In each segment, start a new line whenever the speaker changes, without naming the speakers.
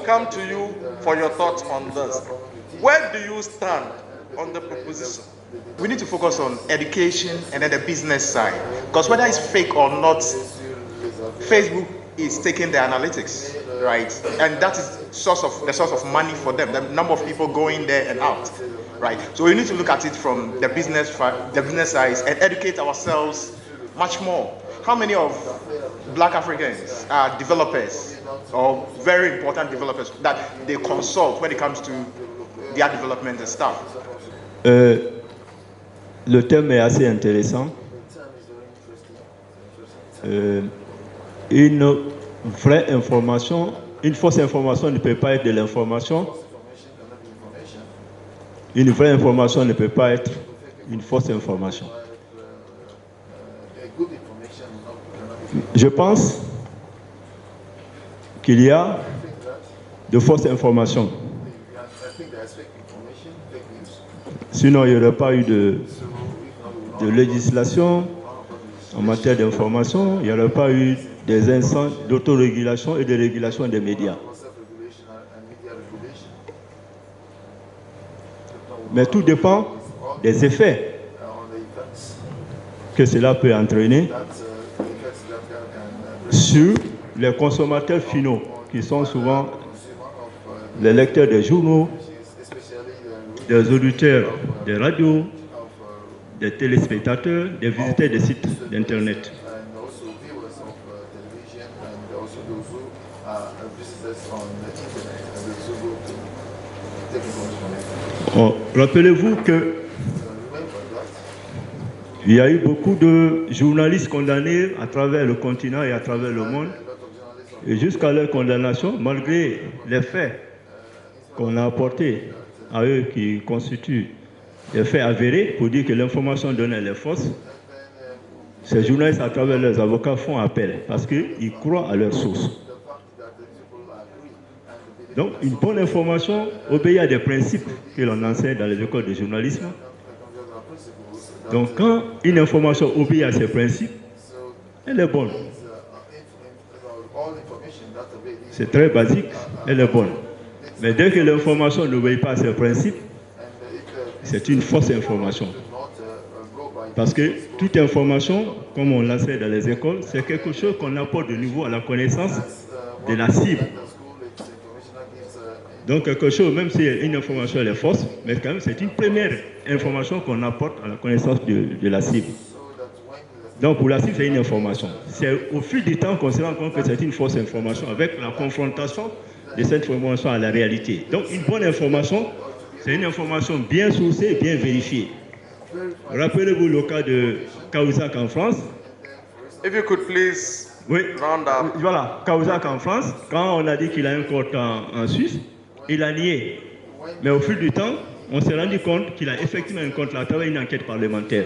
come to you for your thoughts on this. Where do you stand on the proposition?
We need to focus on education and then the business side. Because whether it's fake or not, Facebook is taking the analytics, right? And that is the source of money for them, the number of people going there and out, right? So we need to look at it from the business side and educate ourselves much more. How many of Black Africans are developers or very important developers that they consult when it comes to their development and stuff?
Le thème est assez intéressant. Une vraie information, une fausse information ne peut pas être de l'information. Une vraie information ne peut pas être une fausse information. Je pense qu'il y a de fausses informations. Sinon, il n'y aurait pas eu de législation en matière d'information, il n'y aurait pas eu des instances d'autorégulation et de régulation des médias. Mais tout dépend des effets que cela peut entraîner sur les consommateurs finaux, qui sont souvent les lecteurs des journaux, des auditeurs des radios, des téléspectateurs, des visiteurs des sites d'Internet. Rappelez-vous que il y a eu beaucoup de journalistes condamnés à travers le continent et à travers le monde. Et jusqu'à leur condamnation, malgré les faits qu'on a apportés à eux qui constituent des faits avérés pour dire que l'information donnée est fausse, ces journalistes, à travers leurs avocats, font appel parce qu'ils croient à leurs sources. Donc, une bonne information obéit à des principes que l'on enseigne dans les écoles de journalisme. Donc, quand une information obéit à ces principes, elle est bonne. C'est très basique, elle est bonne. Mais dès que l'information n'obéit pas à ces principes, c'est une fausse information. Parce que toute information, comme on l'enseigne dans les écoles, c'est quelque chose qu'on apporte de nouveau à la connaissance de la cible. Donc quelque chose, même si une information est fausse, mais quand même c'est une première information qu'on apporte à la connaissance de la cible. Donc pour la cible, c'est une information. C'est au fil du temps qu'on se rend compte que c'est une fausse information avec la confrontation de cette information à la réalité. Donc une bonne information, c'est une information bien sourcée et bien vérifiée. Rappelez-vous le cas de Cahuzac en France.
If you could please round up.
Voilà, Cahuzac en France, quand on a dit qu'il a un compte en Suisse, il a nié. Mais au fil du temps, on s'est rendu compte qu'il a effectivement un compte là, à travers une enquête parlementaire.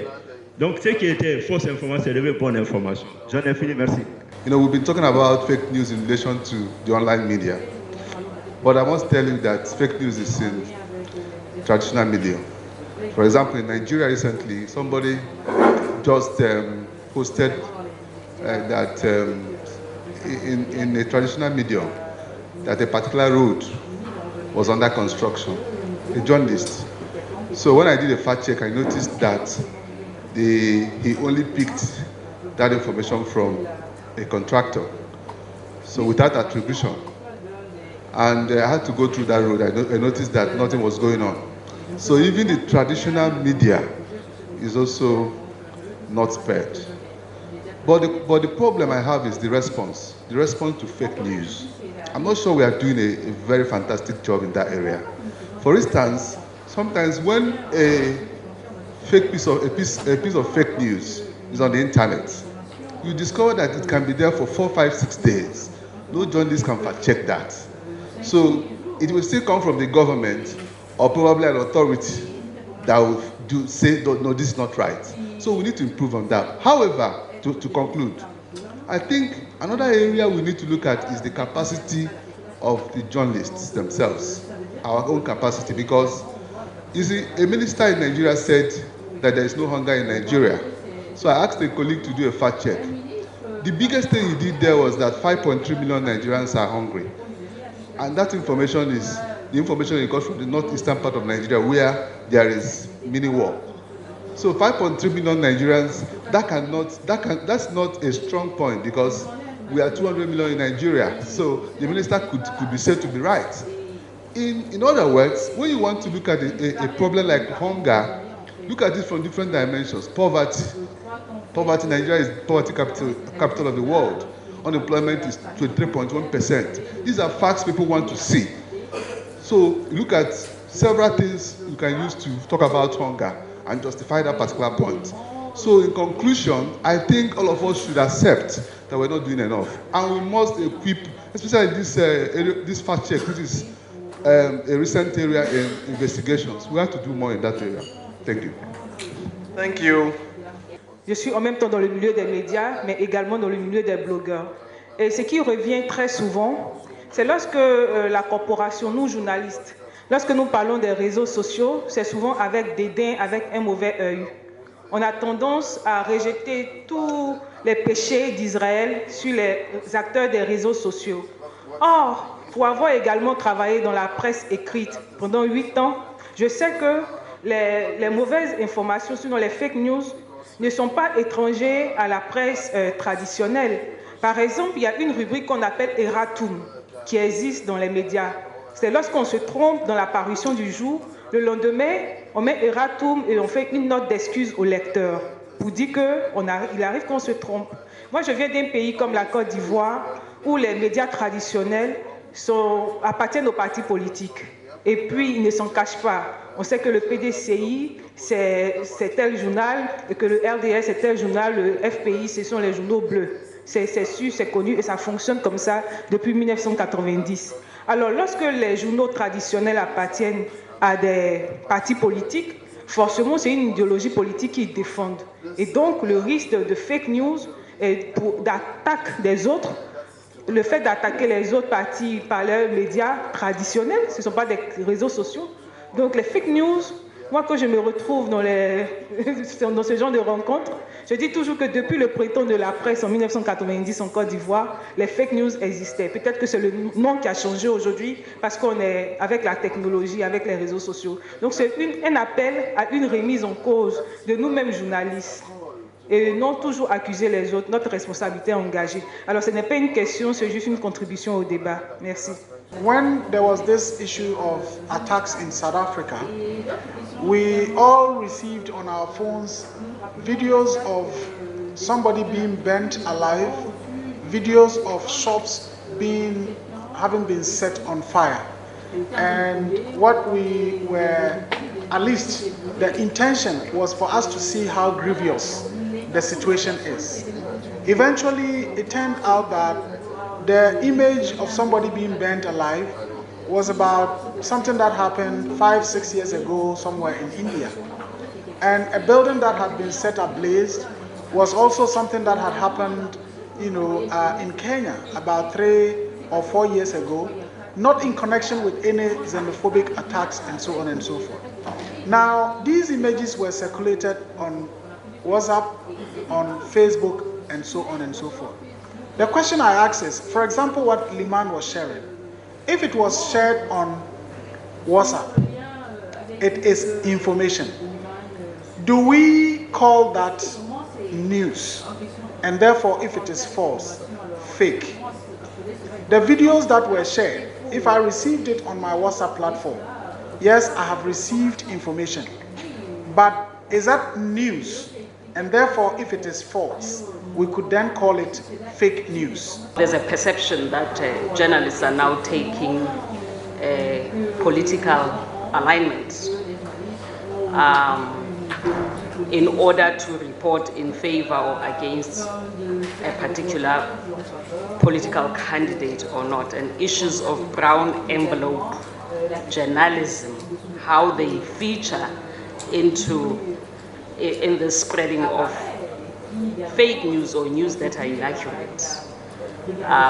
Donc ce qui était fausse information, c'est devenu bonne information. J'en ai fini, merci.
You know, we've been talking about fake news in relation to the online media. But I must tell you that fake news is in traditional media. For example, in Nigeria recently, somebody just posted that in a traditional medium, that a particular road was under construction, a journalist. So when I did a fact check, I noticed that he only picked that information from a contractor, so without attribution. And I had to go through that road. I noticed that nothing was going on. So even the traditional media is also not spared. But the problem I have is the response to fake news. I'm not sure we are doing a very fantastic job in that area. For instance, sometimes when a piece of fake news is on the internet, you discover that it can be there for 4, 5, 6 days. No journalist can fact check that. So it will still come from the government or probably an authority that will say, no, this is not right. So we need to improve on that. However, to conclude, I think another area we need to look at is the capacity of the journalists themselves, our own capacity, because you see, a minister in Nigeria said that there is no hunger in Nigeria. So I asked a colleague to do a fact check. The biggest thing he did there was that 5.3 million Nigerians are hungry. And that information is the information it comes from the northeastern part of Nigeria where there is mini war. So 5.3 million Nigerians, that's not a strong point because we are 200 million in Nigeria. So the minister could be said to be right. In other words, when you want to look at a problem like hunger, look at it from different dimensions. Poverty in Nigeria is poverty capital of the world. Unemployment is 23.1%. These are facts people want to see. So look at several things you can use to talk about hunger and justify that particular point. So in conclusion, I think all of us should accept that we're not doing enough. And we must equip, especially this fact check, which is a recent area in investigations. We have to do more in that area. Thank you.
Thank you.
Je suis en même temps dans le milieu des médias, mais également dans le milieu des blogueurs. Et ce qui revient très souvent, c'est lorsque la corporation, nous journalistes, lorsque nous parlons des réseaux sociaux, c'est souvent avec dédain, avec un mauvais œil. On a tendance à rejeter tous les péchés d'Israël sur les acteurs des réseaux sociaux. Or, pour avoir également travaillé dans la presse écrite pendant 8 ans, je sais que les mauvaises informations, sinon les fake news, ne sont pas étrangers à la presse traditionnelle. Par exemple, il y a une rubrique qu'on appelle Erratum, qui existe dans les médias. C'est lorsqu'on se trompe dans la parution du jour, le lendemain, on met Erratum et on fait une note d'excuse au lecteur pour dire qu'il arrive qu'on se trompe. Moi, je viens d'un pays comme la Côte d'Ivoire où les médias traditionnels appartiennent aux partis politiques. Et puis, ils ne s'en cachent pas. On sait que le PDCI, c'est tel journal, et que le RDS, c'est tel journal, le FPI, ce sont les journaux bleus. C'est sûr, c'est connu, et ça fonctionne comme ça depuis 1990. Alors, lorsque les journaux traditionnels appartiennent à des partis politiques, forcément, c'est une idéologie politique qu'ils défendent. Et donc, le risque de fake news et d'attaque des autres, le fait d'attaquer les autres partis par leurs médias traditionnels, ce ne sont pas des réseaux sociaux. Donc les fake news, moi quand je me retrouve dans ce genre de rencontres, je dis toujours que depuis le printemps de la presse en 1990 en Côte d'Ivoire, les fake news existaient. Peut-être que c'est le nom qui a changé aujourd'hui parce qu'on est avec la technologie, avec les réseaux sociaux. Donc c'est un appel à une remise en cause de nous-mêmes journalistes. Et non toujours accuser les autres, notre responsabilité est engagée. Alors ce n'est pas une question, c'est juste une contribution au débat. Merci.
When there was this issue of attacks in South Africa, we all received on our phones videos of somebody being burnt alive, videos of shops having been set on fire. And what we were, at least the intention was for us to see how grievous the situation is. Eventually, it turned out that the image of somebody being burnt alive was about something that happened 5-6 years ago somewhere in India. And a building that had been set ablaze was also something that had happened, in Kenya about 3 or 4 years ago, not in connection with any xenophobic attacks and so on and so forth. Now, these images were circulated on WhatsApp, on Facebook, and so on and so forth. The question I ask is, for example, what Liman was sharing, if it was shared on WhatsApp, it is information. Do we call that news? And therefore, if it is false, fake? The videos that were shared, if I received it on my WhatsApp platform, yes, I have received information. But is that news? And therefore, if it is false, we could then call it fake news.
There's a perception that journalists are now taking political alignment in order to report in favor or against a particular political candidate or not. And issues of brown envelope journalism, how they feature in the spreading of fake news or news that are inaccurate.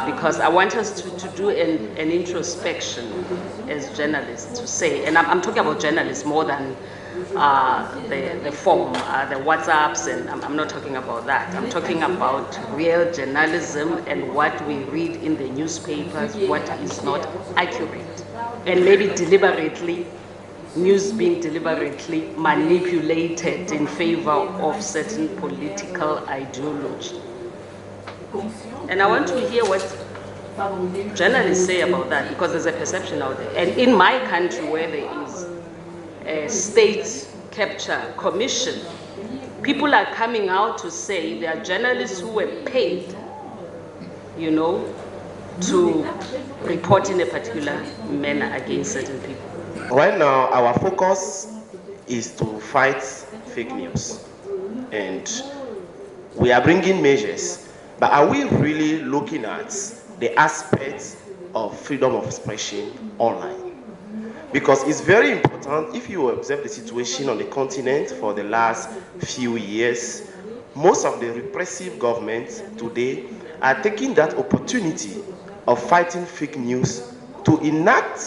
Because I want us to do an introspection as journalists to say, and I'm talking about journalists more than the form, the WhatsApps, and I'm not talking about that. I'm talking about real journalism and what we read in the newspapers, what is not accurate, and maybe deliberately, news being deliberately manipulated in favor of certain political ideology. And I want to hear what journalists say about that, because there's a perception out there. And in my country, where there is a state capture commission, people are coming out to say there are journalists who were paid, you know, to report in a particular manner against certain people.
Right now, our focus is to fight fake news, and we are bringing measures, but are we really looking at the aspects of freedom of expression online? Because it's very important. If you observe the situation on the continent for the last few years, most of the repressive governments today are taking that opportunity of fighting fake news to enact,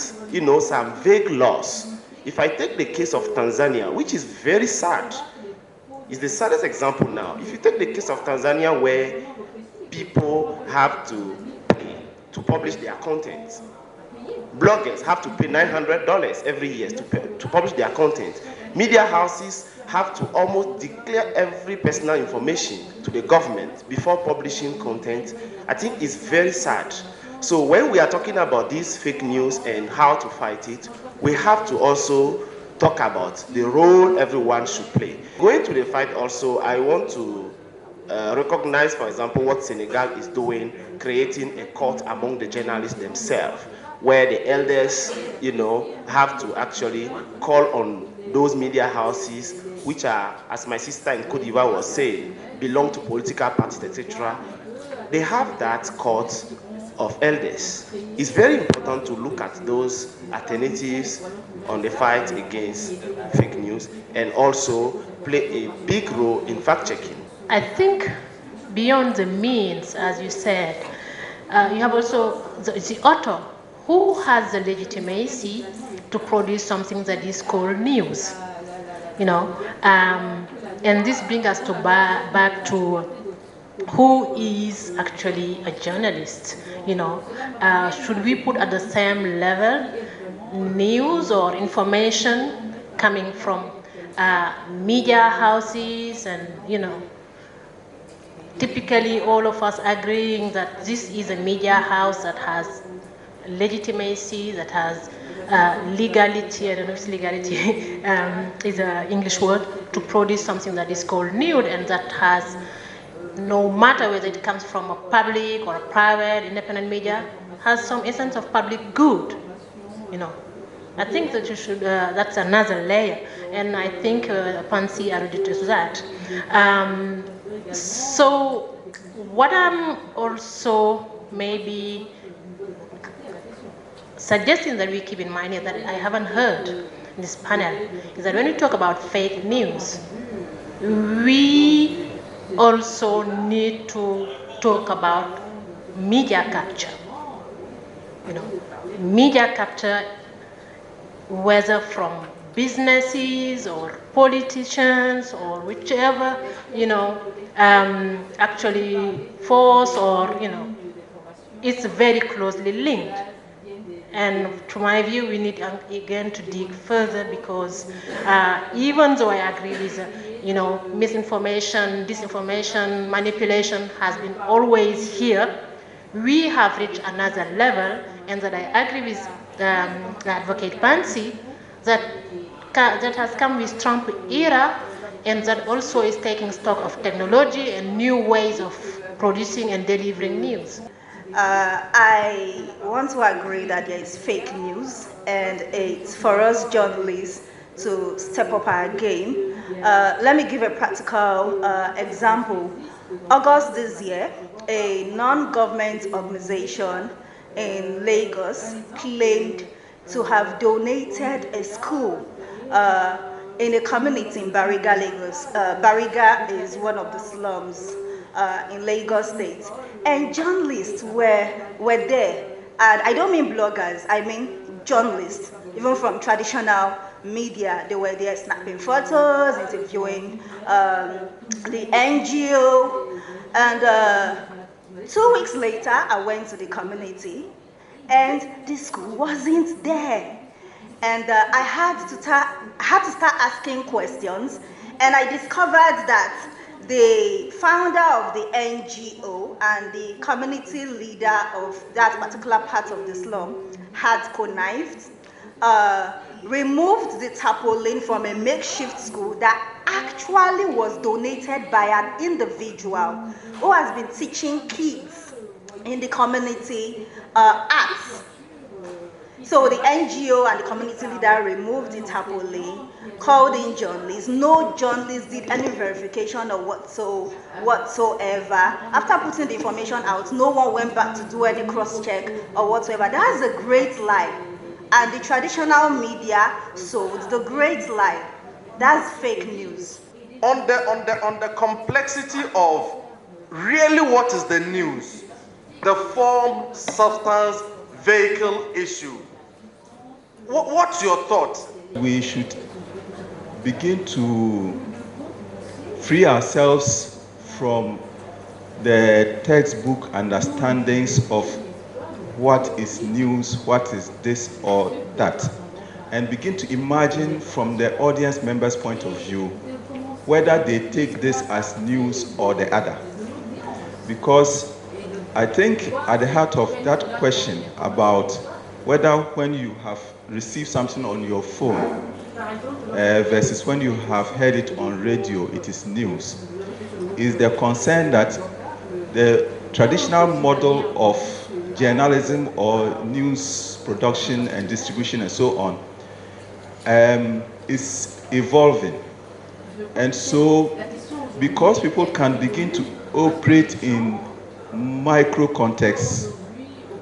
some vague laws. If I take the case of Tanzania, which is very sad, it's the saddest example now. If you take the case of Tanzania, where people have to pay to publish their content, bloggers have to pay $900 every year to publish their content. Media houses have to almost declare every personal information to the government before publishing content. I think it's very sad. So when we are talking about this fake news and how to fight it, we have to also talk about the role everyone should play. Going to the fight also, I want to recognize, for example, what Senegal is doing, creating a court among the journalists themselves, where the elders, have to actually call on those media houses, which are, as my sister in Cote d'Ivoire was saying, belong to political parties, etc. They have that court of elders. It's very important to look at those alternatives on the fight against fake news and also play a big role in fact-checking.
I think beyond the means, as you said, you have also the author who has the legitimacy to produce something that is called news, and this brings us to back to who is actually a journalist. Should we put at the same level news or information coming from media houses, and typically all of us agreeing that this is a media house that has legitimacy, that has legality, I don't know if legality is an English word, to produce something that is called nude, and that has, no matter whether it comes from a public or a private, independent media, has some essence of public good, I think that you should, that's another layer, and I think Pansy alluded to that. So what I'm also maybe suggesting that we keep in mind is that I haven't heard in this panel, is that when we talk about fake news, we also need to talk about media capture. Media capture, whether from businesses or politicians or whichever, actually force, or, it's very closely linked. And to my view, we need again to dig further, because even though I agree with, misinformation, disinformation, manipulation has been always here, we have reached another level, and that I agree with Advocate Pansy, that has come with Trump era, and that also is taking stock of technology and new ways of producing and delivering news.
I want to agree that there is fake news, and it's for us journalists to step up our game. Let me give a practical example. August this year, a non-government organization in Lagos claimed to have donated a school in a community in Bariga, Lagos. Bariga is one of the slums in Lagos State. And journalists were there. And I don't mean bloggers, I mean journalists, even from traditional media. They were there snapping photos, interviewing the NGO, and 2 weeks later, I went to the community, and the school wasn't there. And I had to start asking questions, and I discovered that the founder of the NGO and the community leader of that particular part of the slum had connived, removed the tarpaulin from a makeshift school that actually was donated by an individual who has been teaching kids in the community arts. So the NGO and the community leader removed the tarpaulin, called in journalists. No journalists did any verification or whatsoever. After putting the information out, no one went back to do any cross-check or whatsoever. That's a great lie. And the traditional media sold the great lie. That's fake news.
On the complexity of really what is the news, the form, substance, vehicle issue. What's your thought?
We should begin to free ourselves from the textbook understandings of what is news, what is this or that, and begin to imagine from the audience members' point of view whether they take this as news or the other. Because I think at the heart of that question about whether when you have received something on your phone versus when you have heard it on radio, it is news, is the concern that the traditional model of journalism or news production and distribution and so on is evolving. And so because people can begin to operate in micro contexts,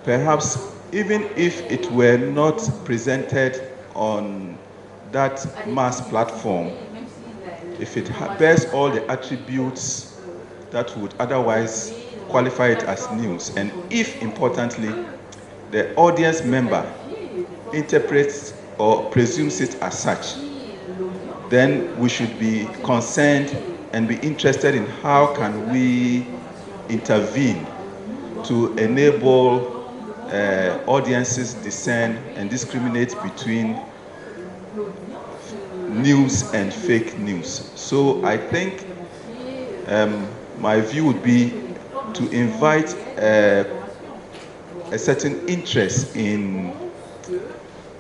perhaps even if it were not presented on that mass platform, if it bears all the attributes that would otherwise qualify it as news, and if, importantly, the audience member interprets or presumes it as such, then we should be concerned and be interested in how can we intervene to enable audiences discern and discriminate between news and fake news. So I think my view would be to invite a certain interest in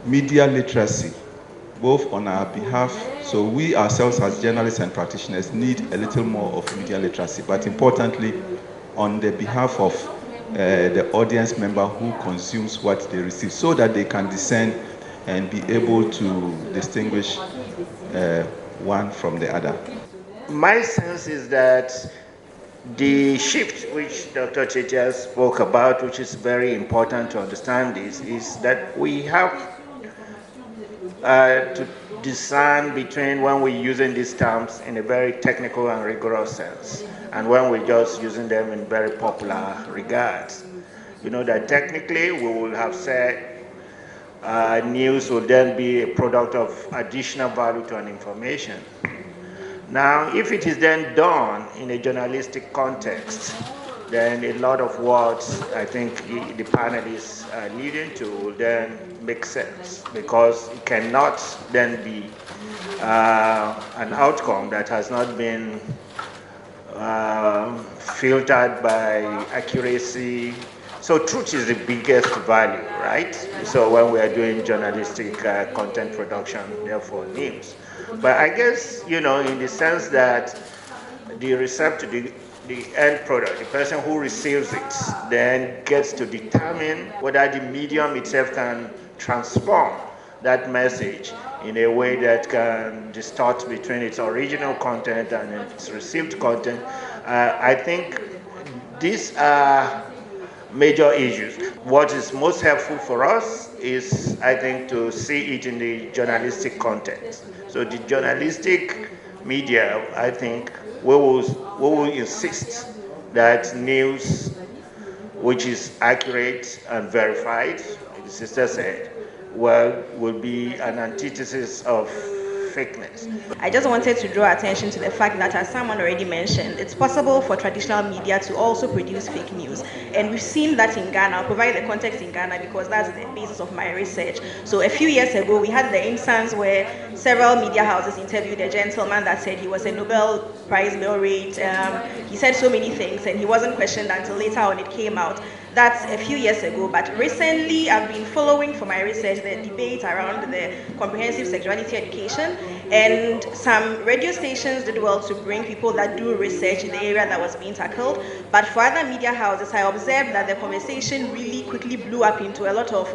media literacy, both on our behalf. So we ourselves as journalists and practitioners need a little more of media literacy, but importantly, on the behalf of the audience member who consumes what they receive, so that they can discern and be able to distinguish one from the other.
My sense is that the shift which Dr. Chetia spoke about, which is very important to understand this, is that we have to discern between when we're using these terms in a very technical and rigorous sense and when we're just using them in very popular regards. You know that technically we will have said news will then be a product of additional value to an information. Now, if it is then done in a journalistic context, then a lot of what I think the panelists are leading to will then make sense, because it cannot then be an outcome that has not been filtered by accuracy. So truth is the biggest value, right? So when we are doing journalistic content production, therefore news. But I guess, you know, in the sense that the receptor, the end product, the person who receives it, then gets to determine whether the medium itself can transform that message in a way that can distort between its original content and its received content. I think these are major issues. What is most helpful for us is, I think, to see it in the journalistic context. So the journalistic media, I think, we will insist that news which is accurate and verified, the sister said, well, will be an antithesis of fakeness.
I just wanted to draw attention to the fact that, as someone already mentioned, it's possible for traditional media to also produce fake news. And we've seen that in Ghana. I'll provide the context in Ghana because that's the basis of my research. So a few years ago, we had the instance where several media houses interviewed a gentleman that said he was a Nobel Prize laureate. He said so many things, and he wasn't questioned until later on it came out. That's a few years ago, but recently I've been following for my research the debate around the comprehensive sexuality education, and some radio stations did well to bring people that do research in the area that was being tackled. But for other media houses, I observed that the conversation really quickly blew up into a lot of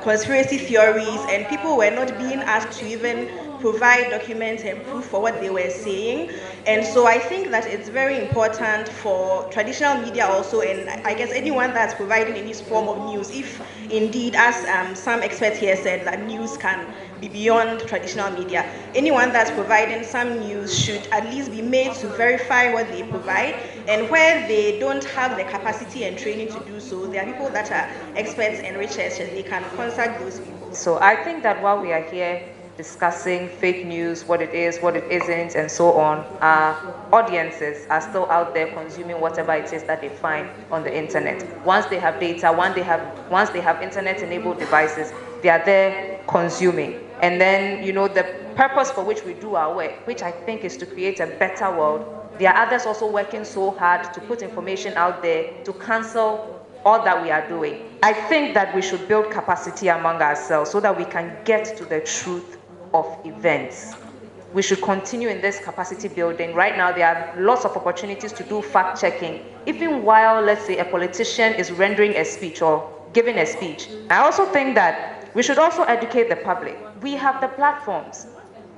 conspiracy theories, and people were not being asked to even provide documents and proof for what they were saying. And so I think that it's very important for traditional media also, and I guess anyone that's providing any form of news, if indeed, as some experts here said, that news can be beyond traditional media, anyone that's providing some news should at least be made to verify what they provide, and where they don't have the capacity and training to do so, there are people that are experts and researchers, they can contact those people.
So I think that while we are here discussing fake news, what it is, what it isn't, and so on, our audiences are still out there consuming whatever it is that they find on the internet. Once they have data, once they have internet-enabled devices, they are there consuming. And then, you know, the purpose for which we do our work, which I think is to create a better world, there are others also working so hard to put information out there to cancel all that we are doing. I think that we should build capacity among ourselves so that we can get to the truth of events. We should continue in this capacity building. Right now, there are lots of opportunities to do fact checking, even while, let's say, a politician is rendering a speech or giving a speech. I also think that we should also educate the public. We have the platforms.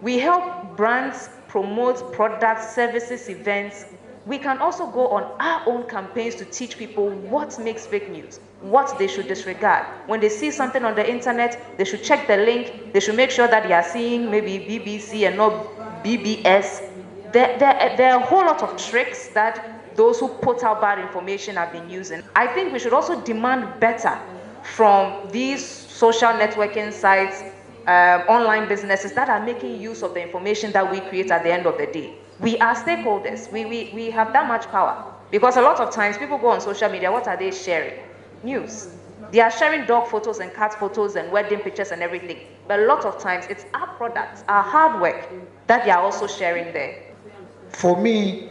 We help brands promote products, services, events. We can also go on our own campaigns to teach people what makes fake news, what they should disregard. When they see something on the internet, they should check the link. They should make sure that they are seeing maybe BBC and not BBS. There are a whole lot of tricks that those who put out bad information have been using. I think we should also demand better from these social networking sites, online businesses that are making use of the information that we create at the end of the day. We are stakeholders. We have that much power. Because a lot of times people go on social media, what are they sharing? News. They are sharing dog photos and cat photos and wedding pictures and everything. But a lot of times it's our products, our hard work that they are also sharing there.
For me,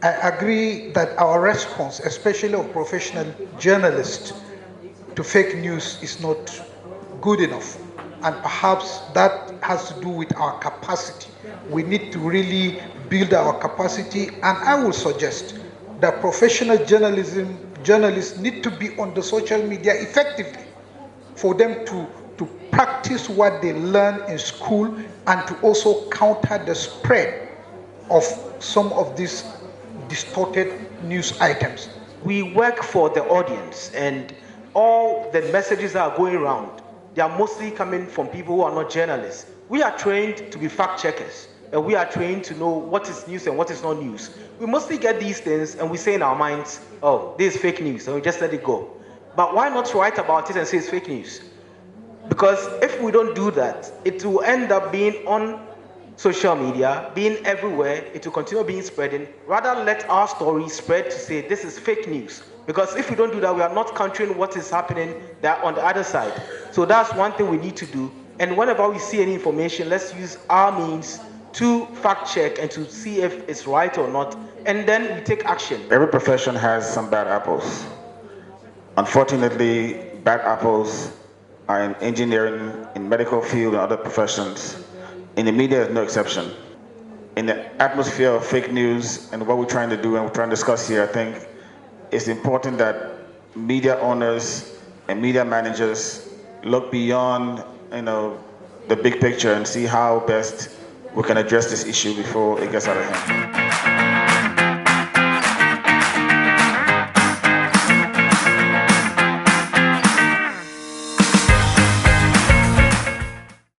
I agree that our response, especially of professional journalists, to fake news is not good enough. And perhaps that has to do with our capacity. We need to really build our capacity, and I will suggest that professional journalists need to be on the social media effectively for them to practice what they learn in school and to also counter the spread of some of these distorted news items.
We work for the audience, and all the messages that are going around, they are mostly coming from people who are not journalists. We are trained to be fact checkers, and we are trained to know what is news and what is not news. We mostly get these things and we say in our minds, oh, this is fake news, and we just let it go. But why not write about it and say it's fake news? Because if we don't do that, it will end up being on social media, being everywhere, it will continue being spreading. Rather let our story spread to say this is fake news. Because if we don't do that, we are not countering what is happening there on the other side. So that's one thing we need to do. And whenever we see any information, let's use our means to fact check and to see if it's right or not, and then we take action.
Every profession has some bad apples. Unfortunately, bad apples are in engineering, in medical field, and other professions. In the media is no exception. In the atmosphere of fake news and what we're trying to do and we're trying to discuss here, I think it's important that media owners and media managers look beyond, the big picture and see how best we can address this issue before it gets out of hand.